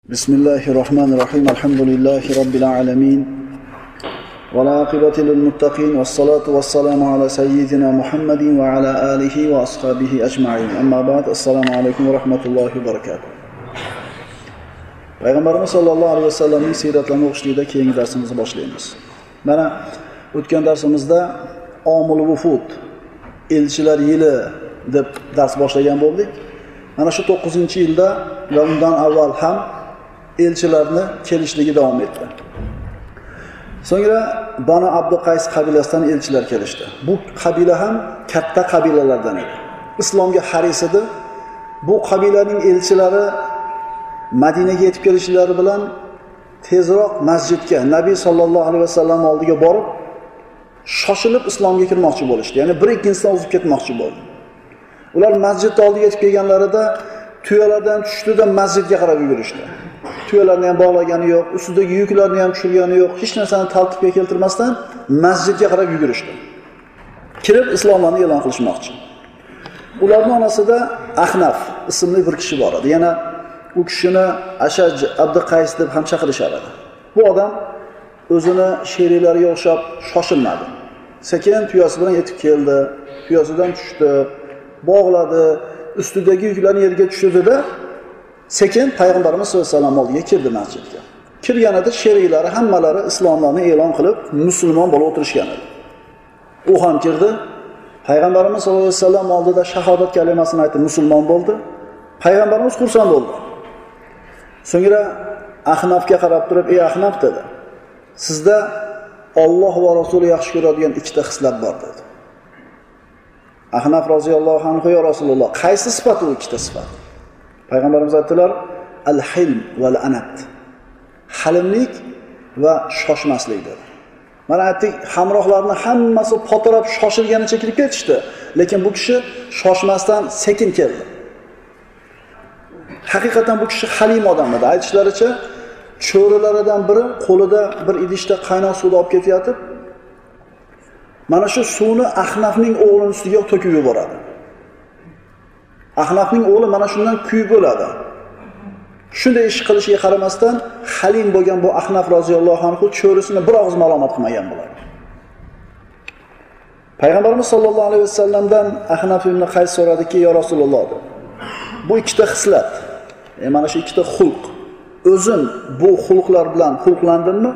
Bismillahirrahmanirrahim. Alhamdulillahi rabbil alamin. Wal aqibatu lil muttaqin was salatu was salamu ala sayyidina Muhammadin wa ala alihi wa ashabihi ajma'in. Amma ba'd. Assalomu alaykum va rahmatullohi va barakatuh. Payg'ambarimiz sollallohu alayhi vasallamning siyratlarini o'qishlikda keyingi darsimizni boshlaymiz. Mana o'tgan darsimizda Omul Vufud, elchilar yili deb dars boshlagan bo'ldik. Mana shu 9-yilda va undan avval ham elchilarni kelishligi davom etdi. So'ngra Banu Abduqays qabilasidan elchilar kelishdi. Bu qabila ham katta qabilalardan edi. Islomga haris edi. Bu qabilaning elchilari Madinaga yetib kelishlari bilan tezroq masjidga, Nabiy sallallohu alayhi vasallam oldiga borib, shoshilib islomga kirmoqchi bo'lishdi. Ya'ni bir-ikkinchisidan o'zib ketmoqchi bo'ldi. Ular masjid oldiga yetib kelganlarida tuyalardan tushdi-da masjidga qarab yugurishdi. Tuyalarni ham bog'lagani yo'q, ustidagi yuklarni ham tushirgani yo'q, hech narsani tartibga keltirmasdan masjidga qarab yugurishdi. Kirib islomni e'lon qilishmoqchi. Ularning onasida Ahnaf ismli bir kishi bor edi. Yana u kishini Ashaj Abduqays deb ham chaqirishar edi. Bu odam o'zini sheriklariga o'xshab shoshilmadi. Sekin tuyasi bilan yetib keldi, tuyasidan tushdi, bog'ladi, ustidagi yuklarni yerga tushirdi-da, sekin payg'ambarimiz sollallohu alayhi vasallam oldiga kirdi masjidga. Kirganida sheriklari hammalari islomni e'lon qilib, musulmon bo'lib o'tirishgan edi. U ham kirdi. Payg'ambarimiz sollallohu alayhi vasallam oldida shahodat kalimasini aytib musulmon bo'ldi. Payg'ambarimiz xursand bo'ldi. So'ngra Ahnafga qarab turib, "Ey Ahnaf" dedi. "Sizda Alloh va Rasuli yaxshi ko'radigan ikkita xislat bor" dedi. Ahnaf roziyallohu anhu: "Ya Rasululloh, qaysi sifat u ikkita sifat?" Payg'ambarimiz aytdilar: "Al-hilm val anat." Halimlik va shoshmaslik dedi. Mana aytdik, hamrohlarni hammasi potirab shoshilganicha kirib ketishdi, lekin bu kishi shoshmasdan sekin keldi. Haqiqatan bu kishi halim odam edi. Aytishlaricha, cho'rilaridan biri qo'lida bir idishda qaynoq suvni olib ketayotib, mana shu suvni Ahnafning o'g'lining ustiga to'kib yuboradi. Ahnafning o'g'li mana shundan kuyib o'ladi. Shunday ish qilishiga qaramasdan, halim bo'lgan bu Ahnaf roziyallohu anhu cho'risini bir og'iz malomat qilmagan bo'ladi. Payg'ambarimiz sollallohu alayhi vasallamdan Ahnaf ibn Qays so'radiki: "Ya Rasululloh, bu ikkita xislat, mana shu ikkita xulq, o'zim bu xulqlar bilan xulqlandimmi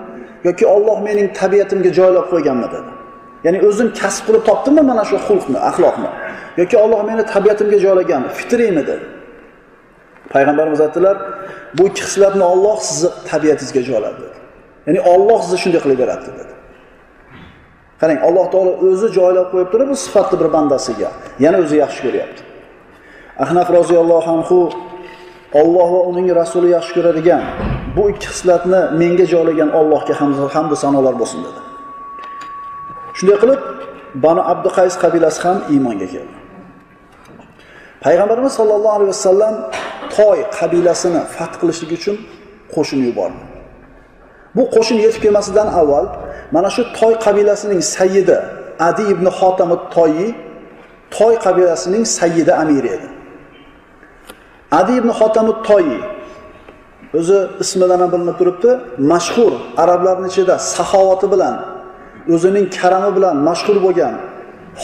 yoki Alloh mening tabiatimga joylab qo'yganmi?" dedi. Ya'ni o'zim kasb qilib topdimmi mana shu xulqni, axloqni yoki Alloh meni tabiatimga joylagan, fitriymi dedi. Payg'ambarimiz aytdilar: "Bu ikki xislatni Alloh sizni tabiatingizga joyladi" dedi. Ya'ni Alloh sizni shunday qilib beradi dedi. Qarang, Alloh taolo o'zi joylab qo'yib turib bu sifatli bir bandasiga, yana o'zi yaxshi ko'ryapti. Ahnaf roziyallohu anhu Alloh va uning rasuli yaxshi ko'radigan bu ikki xislatni menga joylagan Allohga hamd sanolar bo'lsin dedi. Shunday qilib Banu Abduqays qabilasi ham iymonga keldi. Payg'ambarimiz sollallohu alayhi vasallam Toy qabilasini fath qilishlik uchun qo'shin yubordi. Bu qo'shin yetib kelmasidan avval mana shu Toy qabilasining sayyidi Adi ibn Hotam at-Toyi Toy qabilasining sayyidi amiri edi. Adi ibn Hotam at-Toyi o'zi ismidan ham bilinib turibdi, mashhur arablarning ichida saxovati bilan, o'zining karami bilan mashhur bo'lgan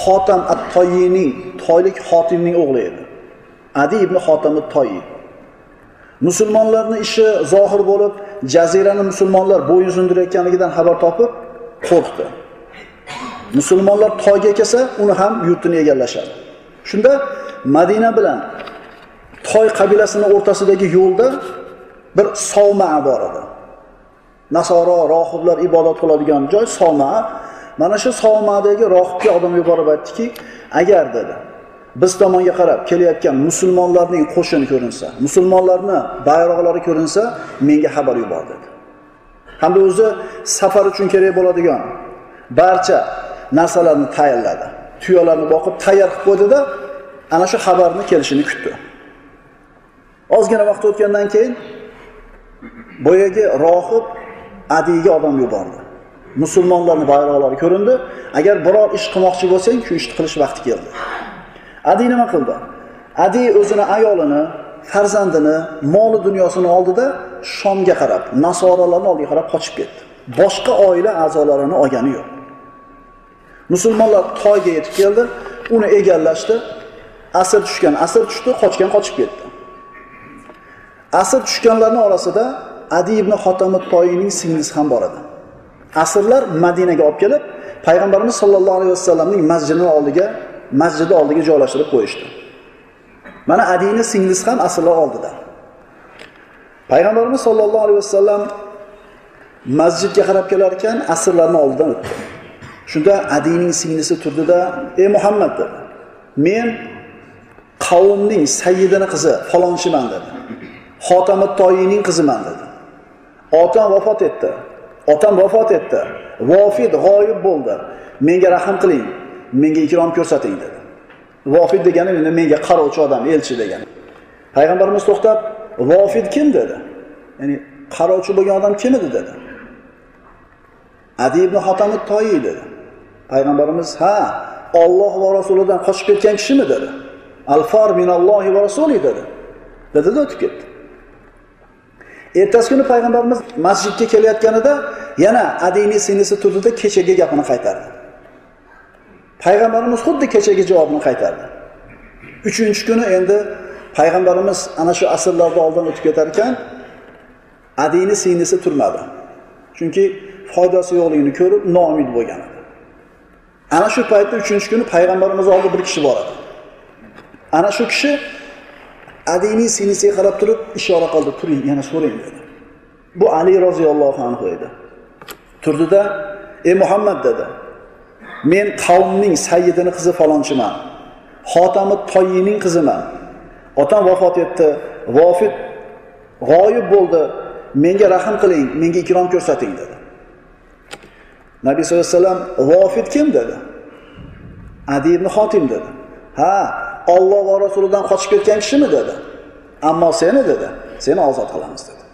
Hotam at-Toyining, Toylik Hotimning o'g'li edi. Adi ibn Hotam at-Toyi. Musulmonlarning ishi zohir bo'lib, jazirani musulmonlar bo'ysundirayotganligidan xabar topib, qo'rqdi. Musulmonlar Toyga kelsa, uni ham yurtini egallashadi. Shunda Madina bilan Toy qabilasining o'rtasidagi yo'lda bir Sovma bor edi. Nasoro rohiblar ibodat qiladigan joy Sovma. Mana shu Sovmadagi rohibga odam yuborib aytdiki, agar dedi, biz tomonga qarab kelayotgan musulmonlarning qo'shini ko'rinsa, musulmonlarning bayroqlari ko'rinsa, menga xabar yubor dedi. Hamda o'zi safar uchun kerak bo'ladigan barcha narsalarni tayyorladi. Tuyalarni boqib tayyor qilib qo'ydi-da, ana shu xabarni kelishini kutdi. Ozgina vaqt o'tgandan keyin boyagi rohib Adiga odam yubordi. Musulmonlarning bayroqlari ko'rindi. Agar biror ish qilmoqchi bo'lsang, shu ishni qilish vaqti keldi. Adi nima qildi? Adi o'zini ayolini, farzandini, moli dunyosini oldida Shomga qarab, nasoralarning oldiga qarab qochib ketdi. Boshqa oila a'zolarini olgani yo'q. Musulmonlar Toyga yetib keldi, uni egallashdi. Asr tushdi, qochib ketdi. Asr tushganlarning orasida Adi ibn Hotam Toyining singlisi ham bor edi. Asrlar Madinaga olib kelib, payg'ambarimiz sollallohu alayhi vasallamning masjidi oldiga joylashtirib qo'yishdi. Mana Adining singlisi ham asrlar oldida. Payg'ambarimiz sollallohu alayhi vasallam masjidga qarab kelar ekan, asrlarning oldidan o'tdi. Shunda Adining singlisi turdida, "Ey Muhammad," dedi. "Men qavmning sayyidining qizi falonchiman," dedi. "Xotamut Toyining qiziman," dedi. "Otam vafot etdi. Vofid g'oyib bo'ldi. Menga rahim qiling, menga ikrom ko'rsating," dedi. Vofid degani menga qarovchi odam, elchi degani. Payg'ambarimiz to'xtab, "Vofid kim?" dedi. Ya'ni qarovchi bo'lgan odam kim edi dedi. Adi ibn Hotam Toyi dedi. Payg'ambarimiz, "Ha, Alloh va rasulidan qochib ketgan kishimi?" dedi. "Al-far minallohi va rasuli," dedi. Dedi-da o'tib ketdi. Ertasi kuni payg'ambarimiz masjidga kelayotganida yana Adining singlisi turdida kechagi gapini qaytardi. Payg'ambarimiz xuddi kechagi javobini qaytardi. 3-kuni endi payg'ambarimiz ana shu asrlarda oldin o'tib ketar ekan, Adining singlisi turmadi. Chunki foydasi yo'qligini ko'rib noumid bo'lgan edi. Ana shu paytda 3-kuni payg'ambarimiz oldiga bir kishi bor edi. Ana shu kishi Adining singlisiga qarab turib ishora qildi, "Turing, yana so'rang," dedi. Bu Ali roziyallohu anhu edi. Turdida, "Ey Muhammad," dedi. "Men qavmning sayyidining qizi falonchiman. Xotamut Toyining qiziman. Otam vafot etdi, Vofid g'oyib bo'ldi. Menga rahim qiling, menga ikrom ko'rsating," dedi. Nabiy sollallohu alayhi vasallam, "Vofid kim?" dedi. Adi ibn Hotim dedi. "Ha, Alloh va rasulidan qochib ketgan kishimi?" dedi. "Ammo seni," dedi, "seni ozod qilamiz," dedi.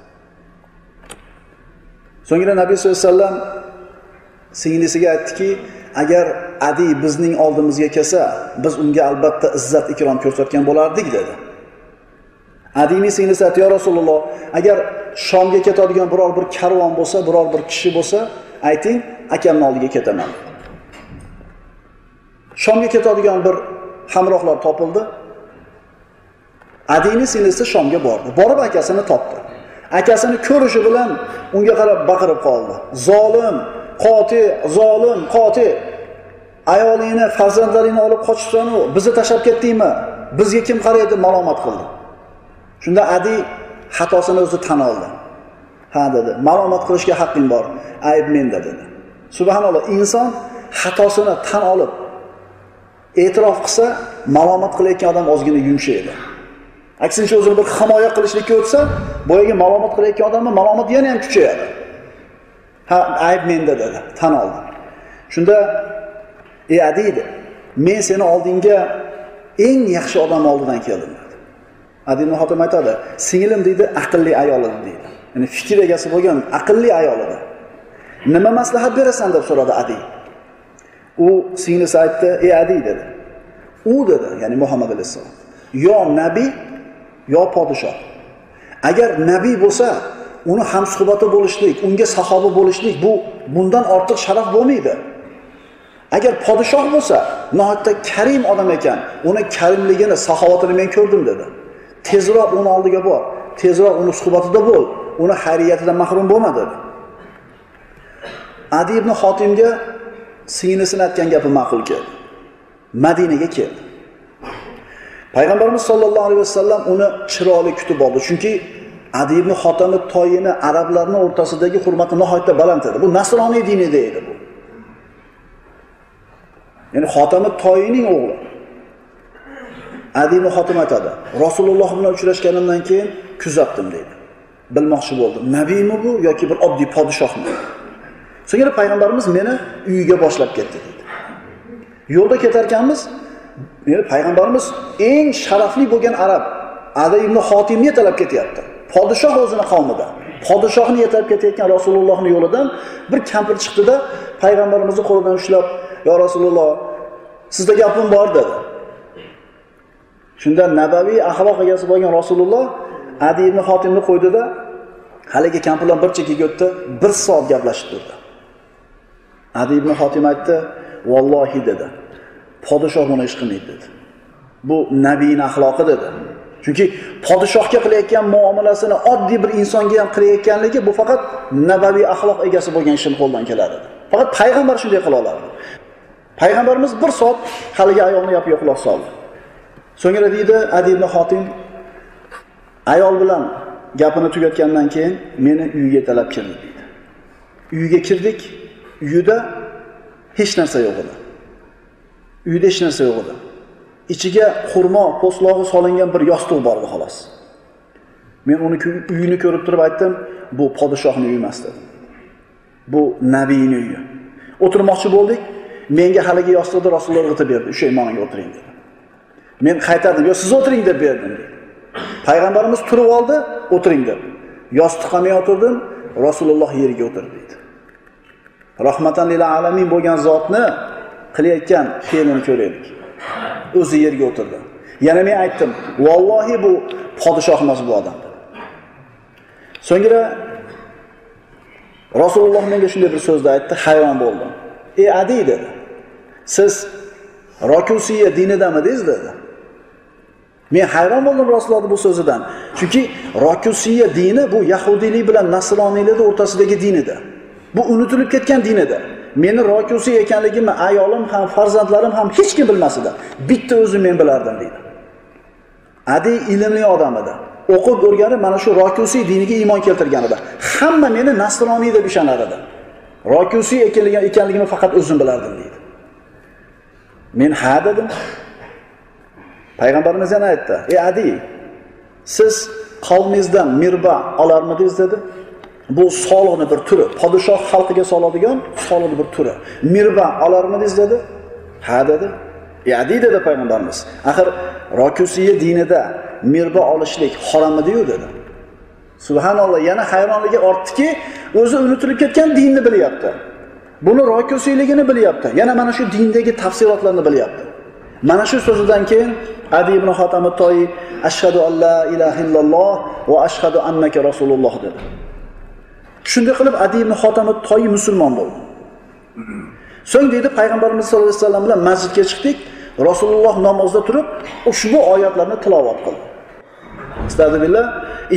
So'ngra Nabiy sollallohu alayhi vasallam singlisiga aytdiki, "Agar Adi bizning oldimizga kelsa, biz unga albatta izzat ikrom ko'rsatgan bo'lardik," dedi. Adining singlisi aytdi, "Ya Rasululloh, agar Shomga ketadigan biror bir karvon bo'lsa, biror bir kishi bo'lsa, ayting, akamning oldiga ketaman." Shomga ketadigan bir hamrohlar topildi. Adining singlisi Shomga bordi. Borib akasini topdi. Akasini ko'rishi bilan unga qarab baqirib qoldi. "Zolim, qotil. Ayolingni, farzandlaringni olib qochibsan-ku, bizni tashlab ketdingmi? Bizga kim qaraydi?" malomat qildi. Shunda Adi xatosini o'zi tan oldi. "Ha," dedi, "malomat qilishga haqqing bor. Ayb menda," dedi. Subhanalloh, inson xatosini tan olib e'tirof qilsa, malomat qilayotgan odam ozgina yumshaydi. Aksincha o'zini bir himoya qilishlikka o'tsa, boyaga malomat qilayotgan odamning malomati yana ham kuchayadi. "Ha, ayb menda," dedi, tan oldi. Shunda, "Ey Adi," dedi, "men seni oldinga eng yaxshi odam oldidan keldim," dedi. Adi ibn Hotam aytadi, "Singlim," deydi, "aqlli ayol edi," deydi. Ya'ni fikr egasi bo'lgan aqlli ayol edi. "Nima maslahat berasan?" deb so'radi Adi. U singlisi aytdi, "Ey Adi," dedi. "U," dedi, ya'ni Muhammad alayhisalom, "yo nabiy, yo podshoh. Agar nabiy bo'lsa, uni ham suhbati bo'lishlik, unga sahoba bo'lishlik bundan ortiq sharaf bo'lmaydi. Agar podshoh bo'lsa, nihoyatda karim odam ekan, uni karimligini, saxovatini men ko'rdim," dedi. "Tezroq uni oldiga bor, tezroq uni suhbatida bo'l, uni xayriyatidan mahrum bo'lma," dedi. Adi ibn Hotimga singlisini aytgan gapi ma'qul keldi. Madinaga keldi. Payg'ambarimiz sollallohu alayhi vasallam uni chiroyli kutib oldi, chunki Adi ibn Hotam Toyini arablarning o'rtasidagi hurmati nihoyatda baland edi. Bu nasroniy dinida edi bu. Ya'ni Hotam Toyining o'g'li. Adi ibn Hotam aytadi, "Rasululloh bilan uchrashganimdan keyin kuzatdim," deydi. "Bilmoqchi bo'ldim, nabiymi bu yoki bir oddiy podshohmi?" So'ngra payg'ambarimiz meni uyiga boshlab ketdi, deydi. Yo'lda ketar ekanmiz, payg'ambarimiz eng sharafli bo'lgan arab Adi ibn Hotimni yetalab ketyapti. Podshoh o'zining qavmida. Podshohni yetalab ketayotgan Rasulullohning yo'lidan bir kampir chiqdi-da, payg'ambarimizning qo'lidan ushlab, "Ya Rasululloh, sizda gapim bor," dedi. Shunda nabaviy axloq egasi bo'lgan Rasululloh Adi ibn Hotimni qo'ydi-da, Haligi kampirlar bir chekkaga o'tdi, 1 soat gaplashib turdi. Adi ibn Hotim aytdi, "Vallohi" dedi. "Podshoh buni ish qilmaydi" dedi. Bu nabiyning axloqi dedi. Chunki podshohga qilayotgan muomalasini oddiy bir insonga ham qilayotganligi bu faqat nabaviy axloq egasi bo'lgan kishining qo'ldan keladi. Faqat payg'ambar shunday qila oladi. Payg'ambarimiz 1 soat haligi ayolni yopiq quloq soldi. So'ngra deydi Adi ibn Hotim ayol bilan gapini tugatgandan keyin meni uyga talab kirdi deydi. Uyga kirdik. Uyda hech narsa yo'q edi. Uyda hech narsa yo'q edi. İchiga xurmo po'stlog'i solingan bir yostiq bor edi xolos. Men uni uyini ko'rib turib aytdim, bu podshohning uyi emas dedim. Bu nabiyning uyi. O'tirmoqchi bo'ldik, menga haligi yostiqni Rasululloh o'tib berdi. O'sha imoniga o'tiring dedi. Men qaytardim, "Yo, siz o'tiring" deb berdim dedi. Payg'ambarimiz turib oldi, "O'tiring" dedi. Yostiqqa men o'tirdim, Rasululloh yeriga o'tirdi dedi. Rahmatan lil alamin bo'lgan zotni qilayotgan fe'lini ko'raylik. O'zi yerga o'tirdi. Yana men aytdim, "Vallohi bu podshoh emas bu odam." So'ngra Rasululloh menga shunday bir so'zda aytdi, hayron bo'ldim. "Ey Adi" dedi. "Siz Rokusiya dinidamidingiz?" dedi. Men hayron bo'ldim Rasulullohning bu so'zidan. Chunki Rokusiya dini bu yahudiylik bilan nasroniylikning o'rtasidagi din edi. Bu unutilib ketgan din edi. Meni Rokusiy ekanligimni ayolim ham, farzandlarim ham hech kim bilmas edi. Bitta o'zim men bilardim deydi. Adi ilmli odam edi. O'qib o'rganib mana shu Rokusiy diniga iymon keltirgan edi. Hamma meni nasroniy deb ishonar edi. Rokusiy ekanligimni faqat o'zim bilardim deydi. Men ha dedim. Payg'ambarimiz yana aytdi: "Ey Adi, siz qavmingizdan mirba olarmidingiz?" dedi. Bu soliqning bir turi. Podshoh xalqiga soladigan soliqning bir turi. Mirba olarmidingiz dedi? Ha dedi. Adi dedi payg'ambarimiz. Axir Rokusiya dinida mirba olishlik harommi-yu dedi. Subhanalloh, yana hayronligi ortdiki, o'zi unutilib ketgan dinni bilyapti. Buni Rokusiyligini bilyapti. Yana mana shu dindagi tafsilotlarni bilyapti. Mana shu so'zidan keyin Adi ibn Hotam at-Toyi ashhadu an la ilaha illalloh va ashhadu annaka rasululloh dedi. Shunday qilib Adi ibn Hotam at-Toyi musulmon bo'ldi. So'ng deydi payg'ambarimiz sollallohu alayhi vasallam bilan masjidga chiqdik. Rasululloh namozda turib ushbu oyatlarni tilovat qildi. Astagfirullah,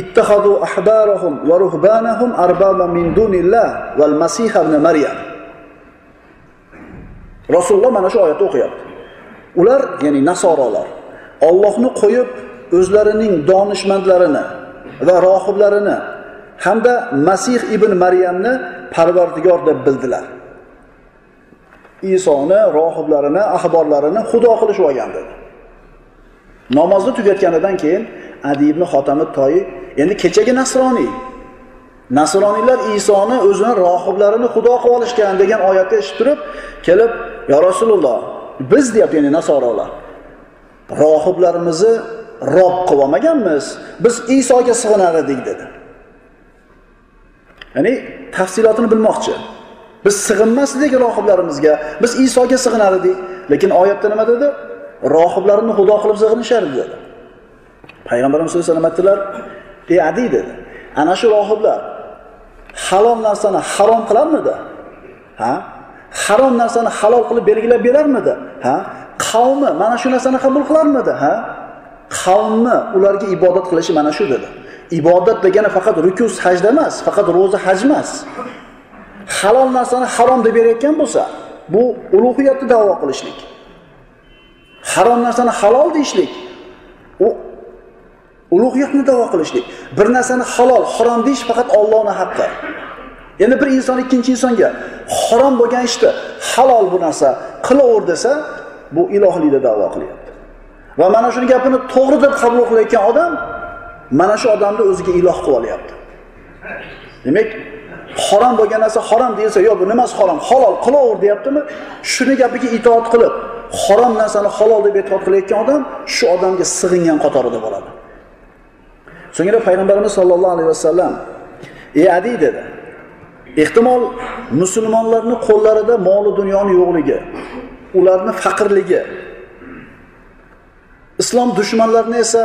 ittahadu ahbarahum va ruhbanahum arbaban min dunillah val masih ibn Maryam. Rasululloh mana shu oyatni o'qiyapti. Ular, ya'ni nasoralar, Allohni qo'yib o'zlarining donishmandlarini va rohiblarini hamda Masih ibn Maryamni Parvardigor deb bildilar. Isoni, rohiblarini, ahborlarini xudo qilishib olgan dedi. Namozni tugatganidan keyin Adi ibn Hotam at-Toyi endi kechagi nasroniy. Nasroniylar Isoni o'zini rohiblarini xudo qilib olishgan degan oyatni eshitib turib, kelib, "Ya Rasululloh, biz deyapti, ya'ni nasoralar, rohiblarimizni rob qilib olmaganmiz. Biz Isoga sig'inar edik" dedi. Ya'ni tafsilotini bilmoqchi. Biz sig'inmasdik rohiblarimizga, biz Isoga sig'inar edik. Lekin oyatda nima dedi? Rohiblarini xudo qilib sig'inishardi dedi. Payg'ambarimiz sollallohu alayhi vasallam aytdilar: "Ey Adi" dedi. "Ana shu rohiblar halol narsani harom qilarmidi? Ha? Harom narsani halol qilib belgilab berarmidi? Ha? Qavmi mana shu narsani qabul qilarmidi? Ha? Qavmi ularga ibodat qilishi mana shu" dedi. Ibodat degani faqat ruku, sajda emas, faqat roza, haj emas. Halol narsani harom deb berayotgan bo'lsa, bu ulug'iyatni da'vo qilishlik. Harom narsani halol deyishlik, u ulug'iyatni da'vo qilishlik. Bir narsani halol, harom deyish faqat Allohning haqqi. Endi bir inson ikkinchi insonga harom bo'lgan ishni halol bu narsa qilaver desa, bu ilohlikni da'vo qilyapti. Va mana shuni gapini to'g'ri deb qabul qilayotgan odam mana shu odamni o'ziga iloh qilib olyapti. Demak, harom bo'lgan narsa harom deyilsa, "Yo'q, bu nimasi harom? Halol qilaver" deyaptimi? Shuni gapiga itoat qilib, harom narsani halol deb e'tiqod qilayotgan odam shu odamga sig'ingan qatorida bo'ladi. So'ngra payg'ambarimiz sollallohu alayhi vasallam: "Ey Adi" dedi. Ehtimol musulmonlarning qo'llarida mol dunyoning yo'qligi, ularning faqirligi, islom dushmanlarini esa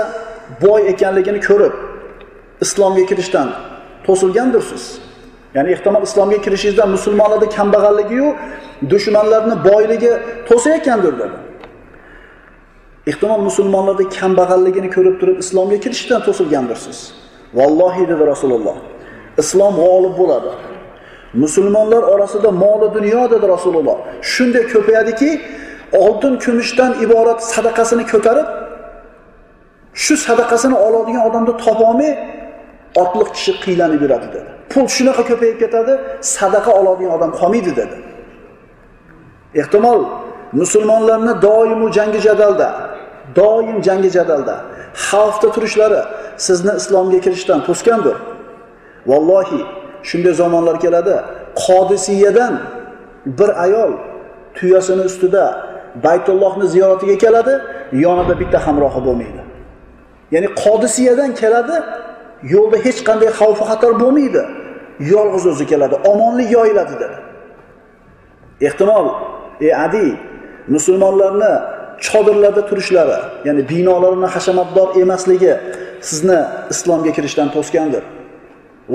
boy ekanligini ko'rib, islomga kirishdan to'silgandirsiz. Ya'ni ehtimol islomga kirishingizdan musulmonlarning kambag'alligi-yu dushmanlarning boyligi to'sayotgandir dedi. Ehtimol musulmonlarning kambag'alligini ko'rib turib islomga kirishdan to'silgandirsiz. Vallohi dedi Rasululloh. Islom g'olib bo'ladi. Musulmonlar orasida mol dunyo dedi Rasululloh. Shunday ko'payadiki, oltin kumushdan iborat sadaqasini ko'tarib, shu sadaqasini oladigan odamni topolmay otliq kishi qiylanib yuradi dedi. Pul shunaqa ko'payib ketadi, sadaqa oladigan odam qolmaydi dedi. Ehtimol musulmonlarni doim jangi jadalda xavfda turishlari sizni islomga kirishdan to'sgandir. Vallohi shunday zamonlar keladi. Qodisiyadan bir ayol tuyasini ustida Baytullohni ziyoratiga keladi, yonida bitta hamrohi bo'lmaydi. Ya'ni Qodisiyadan keladi, yo'lda hech qanday xavf xatar bo'lmaydi. Yolg'iz o'zi keladi, omonlik yoyiladi dedi. Ehtimol Adi musulmonlarni chodirlarda turishlari, ya'ni binolarini hashamatdor emasligi sizni islomga kirishdan to'sgandir.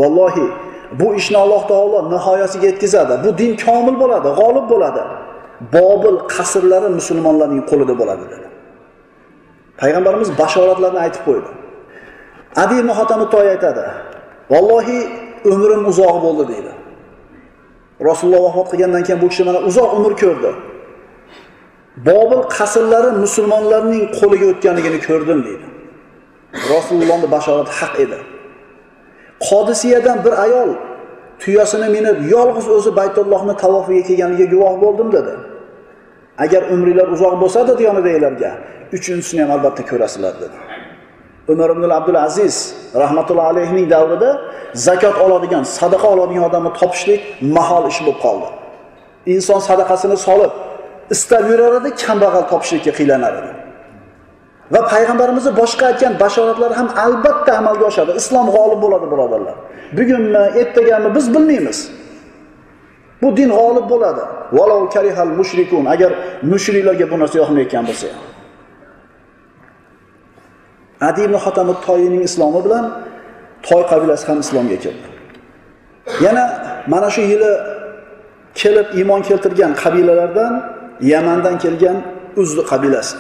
Vallohi bu ishni Alloh taolo nihoyasiga yetkazadi. Bu din komil bo'ladi, g'olib bo'ladi. Bobil qasrlari musulmonlarning qo'lida bo'ladi dedi. Payg'ambarimiz bashoratlarni aytib qo'ydi. Adi ibn Hatim To'y aytadi. Vallohi umrim uzoq bo'ldi deydi. Rasululloh vafot qilgandan keyin bu kishi mana uzoq umr ko'rdi. Bobil qasrlari musulmonlarning qo'liga o'tganligini ko'rdim deydi. Rasulullohning bashorati haq edi. Qodisiyadan bir ayol tuyasini minib yolg'iz o'zi Baytullohni tavofiga kelganiga guvoh bo'ldim dedi. Agar umringlar uzoq bo'lsa dedi yonidaglarga, uchinchisini ham albatta ko'rasizlar dedi. Umar ibn Abdul Aziz rahmatullohi alayhining davrida zakot oladigan, sadaqa oladigan odamni topishlik mahol ish bo'lib qoldi. Inson sadaqasini solib istab yurar edi, kambag'al topishlikka qiylanar edi. Va payg'ambarimizning boshqa aytgan bashoratlari ham albatta amalga oshadi. Islom g'olib bo'ladi, birodarlar. Bugunmi, ertagami biz bilmaymiz. Bu din g'olib bo'ladi. Walau karihal mushrikun, agar mushriklarga bu narsa yoqmayotgan bo'lsa. Adi ibn Hatim To'yining islomi bilan To'y qabilasi ham islomga kirdi. Yana mana shu yili kelib iymon keltirgan qabilalardan Yamandan kelgan Uzli qabilasi.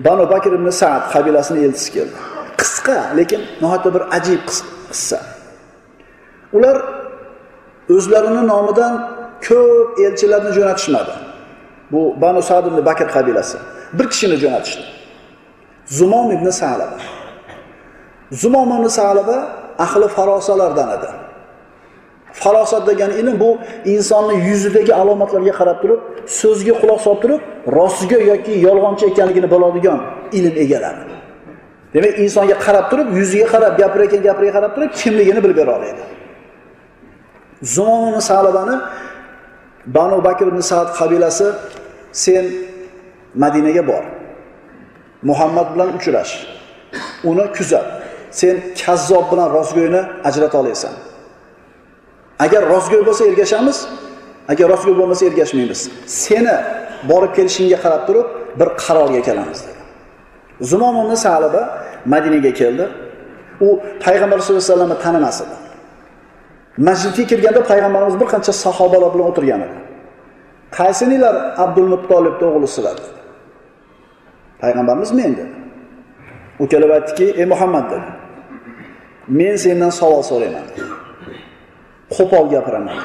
Banu Bakr ibn Sa'd qabilasini elchisi keldi. Qisqa, lekin nihoyatda bir ajib qissa. Ular o'zlarining nomidan ko'p elchilarni jo'natishmadi. Bu Banu Sa'd ibn Bakr qabilasi. Bir kishini jo'natishdi. Zumom ibn Sa'laba. Zumom ibn Sa'laba ahli farosalardan edi. Farosat degan ilm bu insonning yuzidagi alomatlarga qarab turib, so'zga quloq solib turib, rostga yoki yolg'onchi ekanligini biladigan ilm egalari. Demak, insonga qarab turib, yuziga qarab, gapiriga qarab turib, kimligini bilib bera oladi. Zumom ibn Sa'labani Banu Bakr ibn Sa'd qabilasi sen Madinaga bor. Muhammad bilan uchrash. Uni kuzat. Sen kazzob bilan rostgo'yni ajrata olasan. Agar rostgo'y bo'lsa ergashamiz, agar rostgo'y bo'lmasa ergashmaymiz. Seni borib kelishingga qarab turib bir qarorga kelamiz dedi. Zumom ibn Sa'laba Madinaga keldi. U payg'ambar sollallohu alayhi vasallamni tanimas edi. Masjidga kirganda payg'ambarimiz bir qancha sahobalar bilan o'tirgan edi. Qaysinilar Abdul Muttolibning o'g'lisilar dedi. Payg'ambarimiz men dedi. U kelib aytdiki, "Ey Muhammad" dedi. "Men sendan savol so'rayman." Qo'pol gapiraman.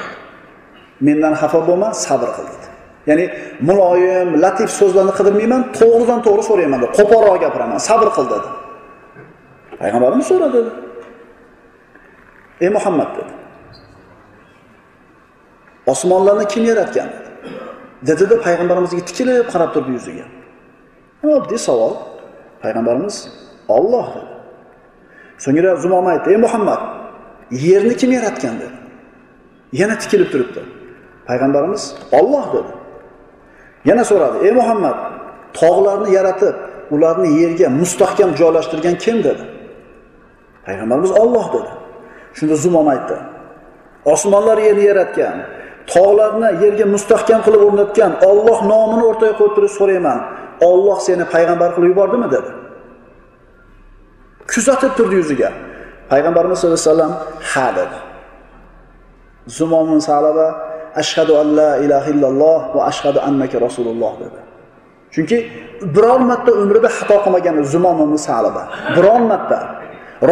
Mendan xafa bo'lma, sabr qil dedi. Ya'ni muloyim, latif so'zlarni qidirmayman, to'g'ridan to'g'ri so'rayman dedi. Qo'polroq gapiraman, sabr qil dedi. Payg'ambarimiz so'radi dedi. "Ey Muhammad" dedi. "Osmonlarni kim yaratgan?" dedi-da payg'ambarimizga tikilib qarab turdi yuziga. Oddiy savol. Payg'ambarimiz Alloh dedi. So'ngra Zumom aytdi: "Ey Muhammad, yerni kim yaratgan?" dedi. Yana tikilib turibdi. Payg'ambarimiz Alloh dedi. Yana so'radi: "Ey Muhammad, tog'larni yaratib, ularni yerga mustahkam joylashtirgan kim?" dedi. Payg'ambarimiz Alloh dedi. Shunda Zumom aytdi: "Osmonlar yerni yaratgan, tog'larni yerga mustahkam qilib o'rnatgan Alloh nomini o'rtaga qo'yib turib so'rayman. Alloh seni payg'ambar qilib yubordimi?" dedi. Kuzatib turdi yuziga. Payg'ambarimiz sollallohu alayhi vasallam ha dedi. Zumom ibn Salaba ashhadu an la ilaha illalloh va ashhadu annaka rasululloh dedi. Chunki biror marta umrida xato qilmagan Zumom ibn Salaba. Biror marta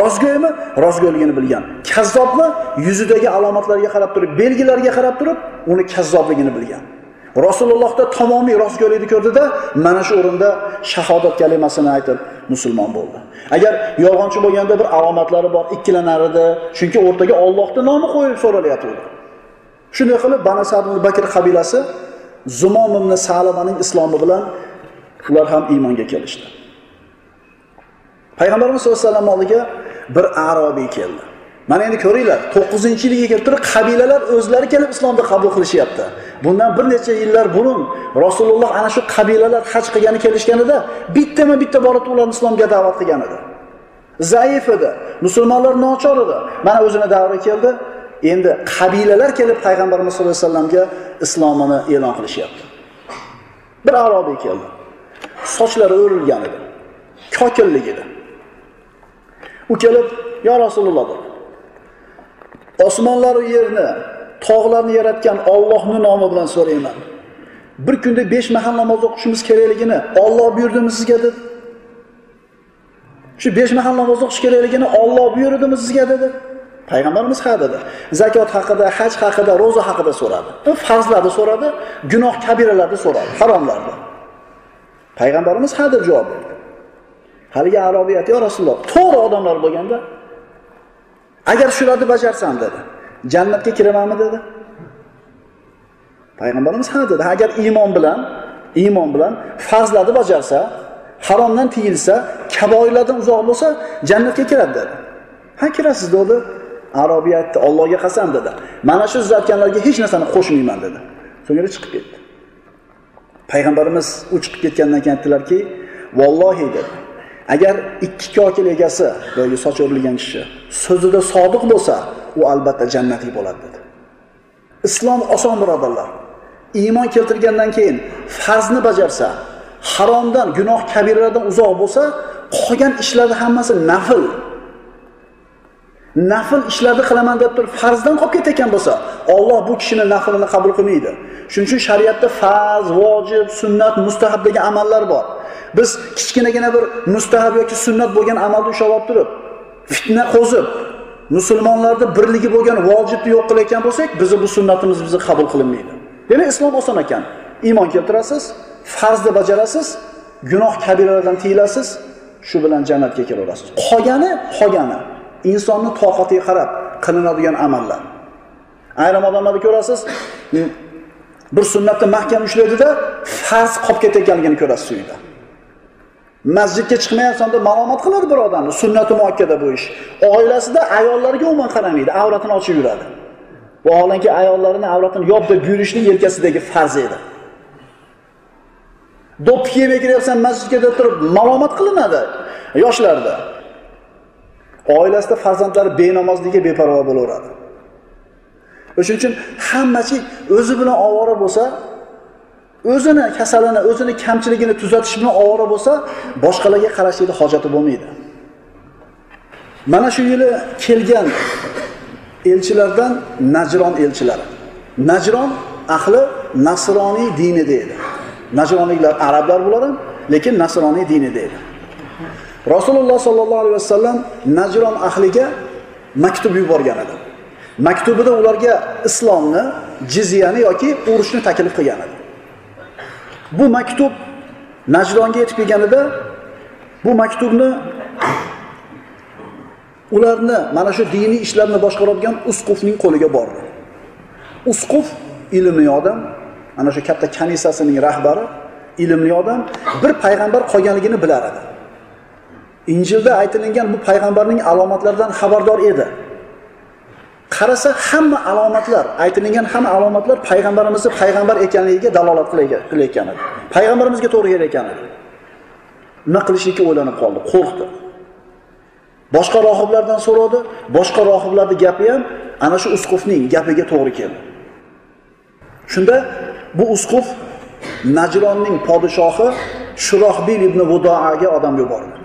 rostgo'ymi? Rostgo'yligini bilgan. Kazzobmi? Yuzidagi alomatlarga qarab turib, belgilarga qarab turib, uni kazzobligini bilgan. Rasulullohda tamomiy rostgo'ylikni ko'rdida, mana shu o'rinda shahodat kalimasini aytib musulmon bo'ldi. Agar yolg'onchi bo'lganda bir alomatlari bor, ikkilanar edi, chunki o'rtaga Allohning nomi qo'yib so'ralyapti. Shunday qilib Banu Sa'd ibn Bakr qabilasi Zumom ibn Salabaning islomi bilan ular ham iymonga kelishdi. Payg'ambarimiz sollallohu alayhi vasallam oldiga bir arobiy keldi. Mana endi ko'ringlar, 9-yilga kelib turib qabilalar o'zlari kelib islomni qabul qilishyapti. Bundan bir necha yillar burun Rasululloh ana shu qabilalar haj qilgani kelishganida bitta borib ularni islomga da'vat qilgan edi. Zaif edi, musulmonlar nochor edi. Mana o'zini davri keldi. Endi qabilalar kelib Payg'ambarimiz sollallohu alayhi vasallamga islomini e'lon qilishyapti. Bir arobiy keldi. Sochlari o'rilgan edi. Kokillik edi. U kelib, "Ya Rasululloh" dedi. Osmonlar va yerni, tog'larni yaratgan Allohning nomi bilan so'rayman. Bir kunda 5 mahal namoz o'qishimiz kerakligini Alloh buyurdimi sizga dedi. Shu 5 mahal namoz o'qish kerakligini Alloh buyurdimi sizga dedi. Payg'ambarimiz ha dedi. Zakot haqida, haj haqida, roza haqida so'radi. Farzlarni so'radi, gunoh kabiralarni so'radi, haromlarni. Payg'ambarimiz ha deb javob berdi. Haligi arobiyat, "Ya Rasululloh, to'g'ri odamlar bo'lganda agar shularni bajarsam" dedi. "Jannatga kiramanmi?" dedi. Payg'ambarimiz ha dedi. Agar iymon bilan farzlarni bajarsa, haromdan tiyilsa, kaboirlardan uzoq bo'lsa, jannatga kiradi dedi. "Ha, kirasiz" dedi. Arobiy aytdi, "Allohga qasam" dedi. "Mana shu siz aytganlarga hech narsani qo'shmayman" dedi. So'ngra chiqib ketdi. Payg'ambarimiz u chiqib ketgandan keyin aytdilarki, "Vallohi" dedi. Agar ikki kokil egasi, yoki soch o'rilgan kishi so'zida sodiq bo'lsa, u albatta jannatli bo'ladi dedi. Islom oson birodarlar. Iymon keltirgandan keyin farzni bajarsa, haromdan, gunoh kabiralardan uzoq bo'lsa, qolgan ishlarning hammasi nafl. Nafl ishlarni qilaman deb turib farzdan qolib ketgan bo'lsa, Alloh bu kishining naflini qabul qilmaydi. Shuning uchun shariatda farz, vojib, sunnat, mustahab degan amallar bor. Biz kichkinagina bir mustahab yoki sunnat bo'lgan amalni ushlab olib turib, fitna qo'zib, musulmonlarda birligi bo'lgan vojibni yo'q qilayotgan bo'lsak, bizni bu sunnatimiz bizni qabul qilinmaydi. Demak, islom oson ekan. Iymon keltirasiz, farzni bajarasiz, gunoh kabiralardan tiyilasiz, shu bilan jannatga kiraverasiz. Qolgani insonning toqatiga qarab qilinadigan amallar. Ayrim odamlarni ko'rasiz, bir sunnatni mahkam ushlaydi-da, farz qolib ketganligini ko'rasiz uyda. Masjidga chiqmayapsan deb ma'lumot qiladi bir odamni, sunnati muakkada bu ish. Oilasida ayollariga umuman qaramaydi, avratini ochib yuradi. Vaholanki ayollarining avratini yop deb yurishning yelkasidagi farz edi. Do'ppi kiyib kiryapsan masjidga deb turib ma'lumot qilinadi yoshlarda. Oilasida farzandlari benamozligiga beparvo bo'laveradi. O'shuning uchun hammachi o'zi bilan ovora bo'lsa, o'zini kasalini, o'zini kamchiligini tuzatish bilan ovora bo'lsa, boshqalarga qarashlikning hojati bo'lmaydi. Mana shu yili kelgan elchilardan Najron elchilari. Najron ahli nasroniy dinida edi. Najronliklar arablar bo'lar, lekin nasroniy dinida edi. Rasululloh sollallohu alayhi vasallam Najron ahliga maktub yuborgan edi. Maktubida ularga islomni, jizyani yoki urushni taklif qilgan edi. Bu maktub Najronga yetib kelganida bu maktubni ularni mana shu diniy ishlarni boshqaradigan usqufning qo'liga bordi. Usquf ilmli odam, ana shu katta kanisasining rahbari, ilmli odam, bir payg'ambar qolganligini bilar edi. Injilda aytilgan bu payg'ambarning alomatlaridan xabardor edi. Qarasa hamma alomatlar, aytilgan hamma alomatlar payg'ambarimizni payg'ambar ekanligiga dalolat qilayotgan edi. Payg'ambarimizga to'g'ri kelgan edi. Nima qilishlikka o'ylanib qoldi, qo'rqdi. Boshqa rohiblardan so'radi, boshqa rohiblarning gapi ham ana shu usqufning gapiga to'g'ri keldi. Shunda bu usquf Najronning podshohi Shurohbil ibn Vudoaga odam yubordi.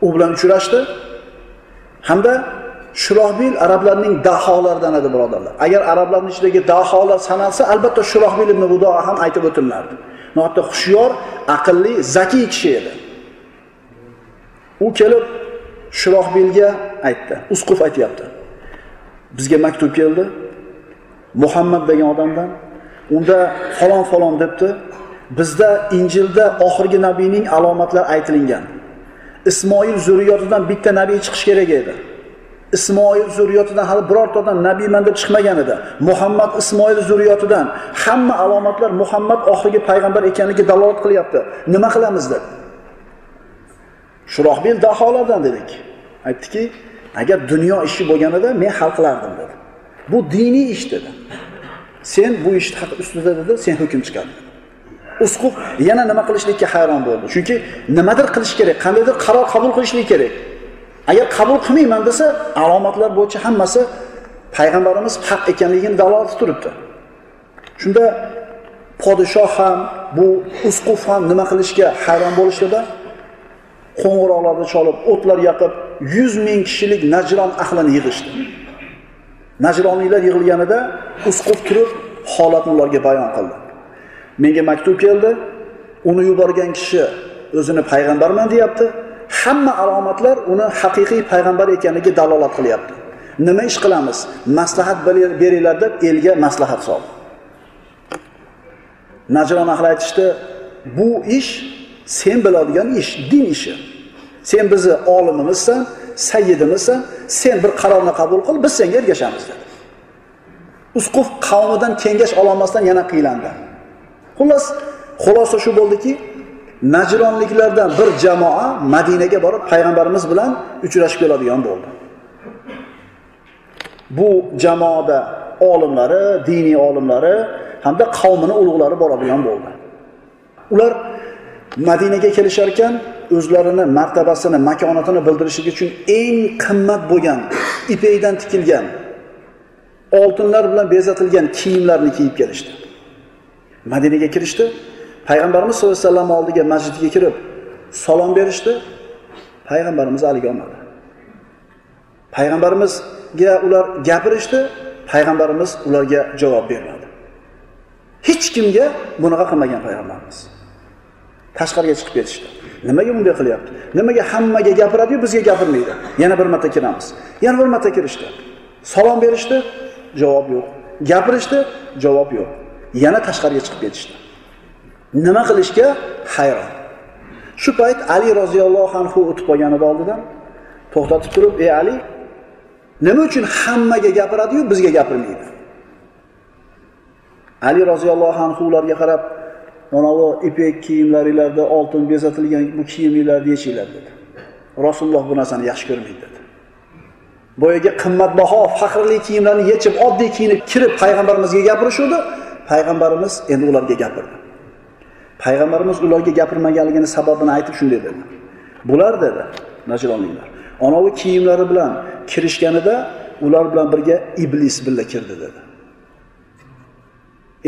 U bilan uchrashdi Hamda Shurohbil arablarning daholaridan edi, birodarlar. Agar arablarning ichidagi daholar sanalsa, albatta Shurohbil ibn Budoa ham aytib o'tilardi. No'xta xushyor, aqlli, zakiy kishi edi. U kelib Shurohbilga aytdi. Usquf aytibdi. Bizga maktub keldi. Muhammad degan odamdan. Unda falon debdi. Bizda Injilda oxirgi nabiyning alomatlari aytilgan. Ismoil zurriyotidan bitta nabiy chiqish kerak edi. Ismoil zurriyotidan hali birorta odam nabiyman deb chiqmagan edi. Muhammad Ismoil zurriyotidan hamma alomatlar Muhammad oxirgi payg'ambar ekanligiga dalolat qilyapti. Nima qilamiz dedi. Shurohbil daholardan dedik. Aytdiki, agar dunyo ishi bo'lganida men hal qilardim dedi. Bu diniy ish dedi. Sen bu ish haq ustida dedi, sen hukm chiqar. Usquf yana nima qilishlikka hayron bo'ldi. Chunki nimadir qilish kerak, qandaydir qaror qabul qilishlik kerak. Agar qabul qilmayman desa, alomatlar bo'yicha hammasi payg'ambarimiz haq ekanligini dalolat turibdi. Shunda podshoh ham, bu usquf ham nima qilishga hayron bo'lishdi-da, qo'ng'iroqlarni cholib, o'tlar yoqib, 100 ming kishilik Najron ahlini yig'ishdi. Najroniylar yig'ilganida usquf turib, holatni ularga bayon qildi. Menga maktub keldi. Uni yuborgan kishi o'zini payg'ambarman deyapti. Hamma alomatlar uni haqiqiy payg'ambar ekanligiga dalolat qilyapti. Nima ish qilamiz? Maslahat beringlar deb elga maslahat soldi. Najron ahli aytishdi, bu ish sen biladigan ish, din ishi. Sen bizni olimimizsan, sayyidimizsan, sen bir qarorni qabul qil, biz senga ergashamiz dedi. Usquf qavmidan kengash ololmasdan yana qiylandi. Xullas, xulosa shu bo'ldiki, Najronliklardan bir jamoa Madinaga borib payg'ambarimiz bilan uchrashib keladigan bo'ldi. Bu jamoada olimlari, diniy olimlari hamda qavmining ulug'lari boradigan bo'ldi. Ular Madinaga kelishar ekan, o'zlarini martabasini, makonatini bildirish uchun eng qimmat bo'lgan, ipakdan tikilgan, oltinlar bilan bezatilgan kiyimlarni kiyib kelishdi. Madinaga kirishdi. Payg'ambarimiz sollallohu alayhi vasallam oldiga masjidga kirib salom berishdi. Payg'ambarimiz aliga olmadi. Payg'ambarimizga ular gapirishdi. Payg'ambarimiz ularga javob bermadi. Hech kimga bunaqa qilmagan payg'ambarimiz. Tashqariga chiqib ketishdi. Nimaga bunday qilyapti? Nimaga hammaga gapiradi-yu, bizga gapirmaydi? Yana bir marta kiramiz. Yana bir marta kirishdi. Salom berishdi, javob yo'q. Gapirishdi, javob yo'q. Yana tashqariga chiqib ketishdi. Nima qilishga hayron. Shu payt Ali roziyallohu anhu o'tib qolganida oldidan to'xtatib turib, "Ey Ali, nima uchun hammaga gapiradi-yu, bizga gapirmaydi?" Ali roziyallohu anhu ularga qarab, "Mana bu ipak kiyimlaringizda oltin bezatilgan bu kiyimlarni yechinglar" dedi. Rasululloh bu narsani yaxshi ko'rmaydi dedi. Boyaga qimmatbaho, faxrli kiyimlarni yechib, oddiy kiyinib kirib payg'ambarimizga gapirishdi. Payg'ambarimiz endi ularga gapirdi. Payg'ambarimiz ularga gapirmaganligini sababini aytib shunday dedi. Bular dedi, Najronliklar, anavi kiyimlari bilan kirishganida ular bilan birga iblis birga kirdi dedi.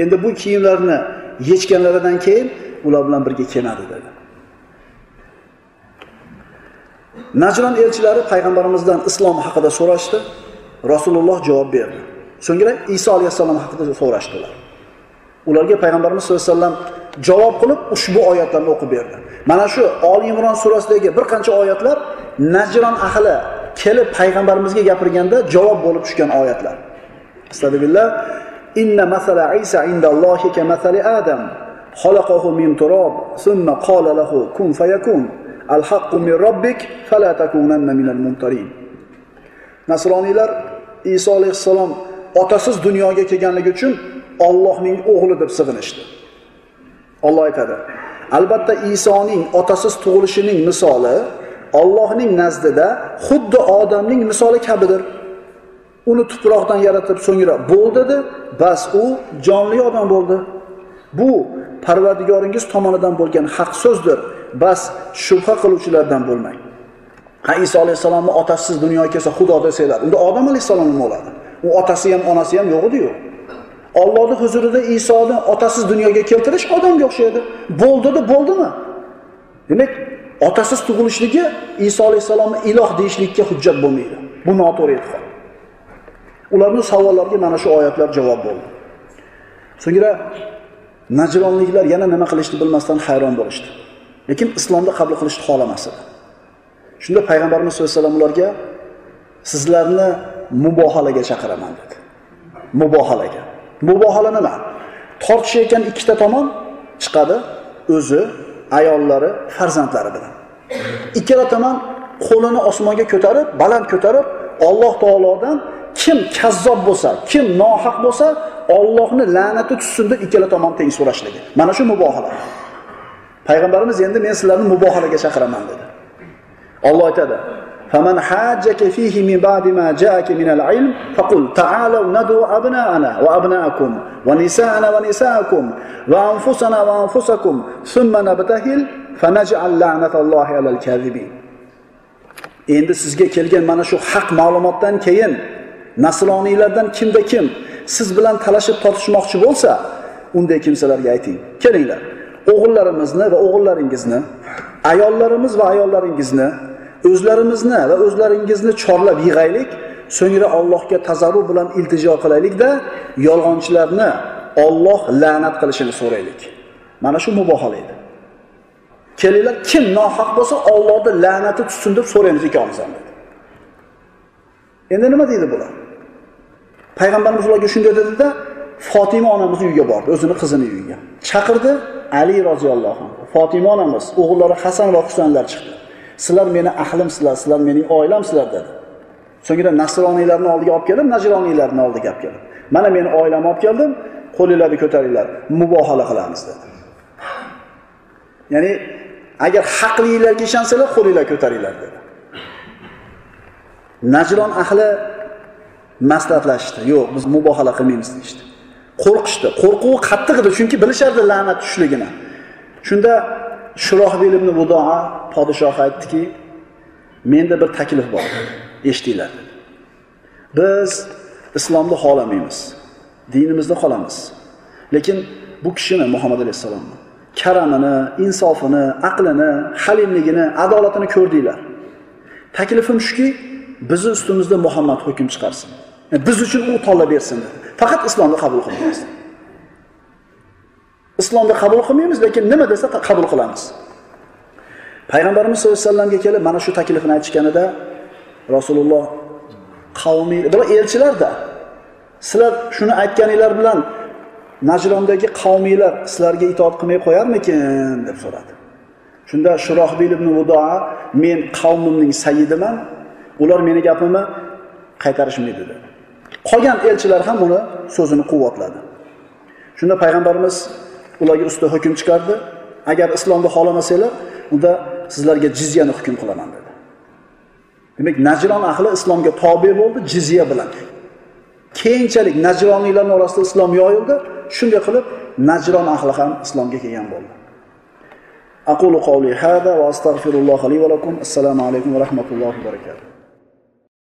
Endi bu kiyimlarni yechganlaridan keyin ular bilan birga keladi dedi. Najron elchilari payg'ambarimizdan islom haqida so'rashdi. Rasululloh javob berdi. So'ngra Iso alayhisalom haqida so'rashdilar. Ularga payg'ambarimiz sollallohu alayhi vasallam javob qilib ushbu oyatlarni o'qib berdi. Mana shu Oli Imron surasidagi bir qancha oyatlar Najron ahli kelib payg'ambarimizga gapirganda javob bo'lib tushgan oyatlar. Astagfirullah. Inna masala Isa indallohi ka masali Adam. Xalaqahu min turab, thumma qala lahu kun fayakun. Al-haqqu min robbik fala takunanna minal mumtarin. Nasroniylar Iso alayhissalom otasiz dunyoga kelganligi uchun Allohning o'g'li deb sig'inishdi. Alloh aytadi: "Albatta Isoning otasiz tug'ilishining misoli Allohning nazdida xuddi odamning misoli kabidir. Uni tuproqdan yaratib so'ngra bo'l dedi, bas u jonli odam bo'ldi. Bu Parvardigoringiz tomonidan bo'lgan haq so'zdir. Bas shubha qiluvchilardan bo'lmang." Ha, Iso alayhisalomni otasiz dunyoga kelsa Xudo desanglar, unda Odam alayhisalom nima bo'ladi? U otasi ham, onasi ham yo'q edi-yu. Allohning huzurida Isoni otasiz dunyoga keltirish odamga o'xshaydi. Bo'ldimi? Demak, otasiz tug'ilishligi Iso alayhisalomni iloh deyishlikka hujjat bo'lmaydi. Bu noto'g'ri e'tiqod. Ularning savollariga mana shu oyatlar javob bo'ldi. So'ngra Najronliklar yana nima qilishni bilmasdan hayron bo'lishdi. Lekin islomda qabul qilishni xohlamasdi. Shunda payg'ambarimiz sollallohu alayhi vasallam ularga sizlarni mubohalaga chaqiraman dedi. Mubohalaga. Mubohala nima? Tortishayotgan ikkita tomon chiqadi, o'zi, ayollari, farzandlari bilan. Ikkala tomon qo'lini osmonga ko'tarib, baland ko'tarib, Alloh taolodan kim kazzob bo'lsa, kim nohaq bo'lsa, Allohning la'nati tushsin deb ikkala tomon teng so'rashligi. Mana shu mubohala. Payg'ambarimiz endi men sizlarni mubohalaga chaqiraman dedi. Alloh aytadi: "Faman hajjaka fihi min ba'di ma ja'aka min al-'ilm faqul ta'alu nadu abna'ana wa abna'akum wa nisa'ana wa nisa'akum wa anfusana wa anfusakum thumma nabtahil fanaj'al la'natallahi 'alal kadhibin." Endi sizga kelgan mana shu haq ma'lumotdan keyin nasroniylardan kimda kim siz bilan talashib tortishmoqchi bo'lsa, unday kimsalarga ayting: "Kelinglar, o'g'illarimizni va o'g'illaringizni, ayollarimiz va ayollaringizni, o'zlarimizni va o'zlaringizni chorlab yig'aylik, so'ngra Allohga tazarru bilan iltijo qilaylik-da, yolg'onchilarni Alloh la'nat qilishini so'raylik." Mana shu mubohala edi. Kelinglar, kim nohaq bo'lsa, Allohning la'nati tushsin deb so'raymiz ikkomizdan dedi. Endi nima deydi bular? Payg'ambarimiz ularga shunday dedi-da, Fatima onamiz uyiga bordi, o'zining qizining uyiga. Chaqirdi Ali roziyallohu anhu. Fatima onamiz, o'g'illari Hasan va Husaynlar chiqdi. Sizlar meni ahlimsizlar, sizlar mening oilamsizlar dedi. So'ngra nasroniylarni oldiga olib kelib, najroniylarni oldiga olib kelib, mana meni oilamni olib keldim, qo'linglarni ko'taringlar, mubohala qilamiz dedi. Ya'ni agar haqlilarga ishonsanglar, qo'linglarni ko'taringlar dedi. Najron ahli maslahatlashdi. Yo'q, biz mubohala qilmaymiz deydi. Qo'rqishdi. Qo'rquvi qattiq edi, chunki bilishardi la'nat tushligini. Shunda Shurohbil ibn Vudoa podshoh aytdiki, menda bir taklif bor. Eshitinglar. Biz islomni xohlamaymiz. Dinimizda qolamiz. Lekin bu kishini Muhammad alayhisalomni karamini, insofini, aqlini, halimligini, adolatini ko'rdinglar. Taklifim shuki, bizni ustimizda Muhammad hukm chiqarsin. Biz uchun u tanlab bersin dedi. Faqat islomni qabul qilmaymiz. Islomni qabul qilmaymiz, lekin nima desa qabul qilamiz. Payg'ambarimiz sollallohu alayhi vasallamga kelib mana shu taklifni aytganida Rasululloh qavmi, bular elchilarda, sizlar shuni aytganinglar bilan Najrondagi qavmiylar sizlarga itoat qilmay qo'yarmikin deb so'radi. Shunda Shurohbil ibn Vudoa, men qavmimning sayyidiman, ular meni gapimni qaytarishmaydi dedi. Qolgan elchilar ham uni so'zini quvvatladi. Shunda payg'ambarimiz ularga usta hukm chiqardi. Agar islomni xohlamasanglar, unda sizlarga jizyani hukm qilaman dedi. Demak, Najron ahli islomga tobe bo'ldi jizya bilan. Keyinchalik Najroniylarning orasida islom yoyildi. Shunday qilib Najron ahli ham islomga kelgan bo'ldi. Aqulu qawli hada va astaghfirulloh li va lakum. Assalomu alaykum va rahmatullohi va barakatuh.